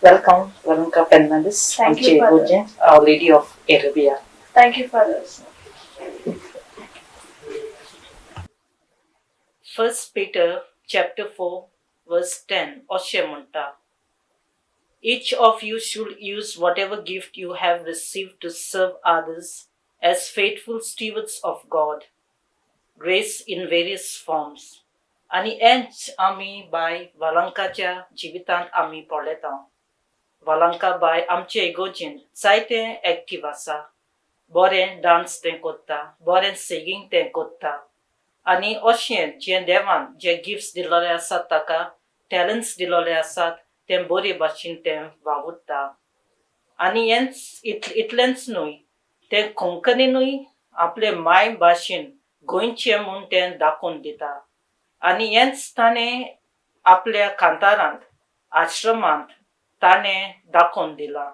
Welcome, Veronica Fernandez, Thank you, Mhojem Father. Ghor, Our Lady of Arabia. Thank you, Father. First Peter chapter 4 verse 10 Oshemunta. Each of you should use whatever gift you have received to serve others as faithful stewards of God. Grace in various forms. Ani ench ami by Walankaच्या जिवितांत आमी पळयता. Walanka by आमचे इगोर्जीन जायते active आसा. बरें dance तें कोत्ता, बरें सिंगींग तें कोत्ता. आनी अशें जें देवान जे गिफ्ट्स दिल्लोले आसात ताका टॅलंट्स दिल्लोले आसात तें बरे भाशेन तें वावुरता. आनी हेंच इतलेंच न्हय, तें कोंकणीनूय आपले माय भाशेन गोंयचें म्हूण तें दाखोवन दिता. आनी हेंच ताणें आपल्या कांतारांत आश्रमांत ताणें दाखोवन दिलां.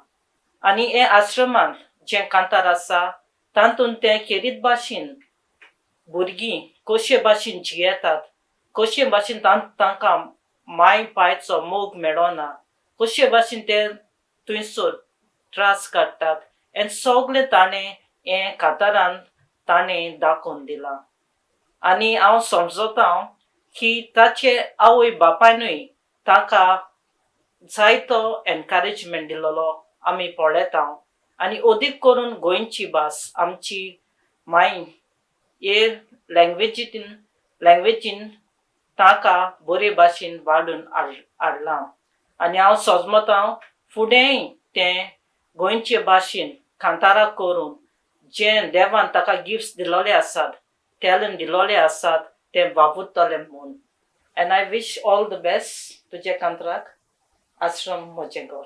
आनी हे आश्रमांत जें कांतार आसा तातूंत तें खेरीत भाशेन भुरगीं कशे भाशेन जियेतात, कशे भाशेन तांकां माय पायचो मोग मेळना, कशे भाशेन ते थंयसर त्रास काडटात, हें सगळें ताणें हे कांतारांत ताणें दाखोवन दिलां. आनी हांव समजता की ताचे आवय बापायनूय ताका जायतो एनकरेजमेंट दिल्लो आमी पळयता. आनी अदीक करून गोंयची भास आमची माय हे लँग्वेजीन ताका बरे भाशेन वाडून हाडलां. आनी हांव समजता फुडेंय तें गोंयचे भाशेन कांतारां करून जें देवान ताका गिफ्ट्स दिल्लोले आसात, टॅलंट दिल्लोले आसात तें वावुरतलें म्हूण. End I wish all the best तुजे कांतराक. आश्रम म्होजें घोर.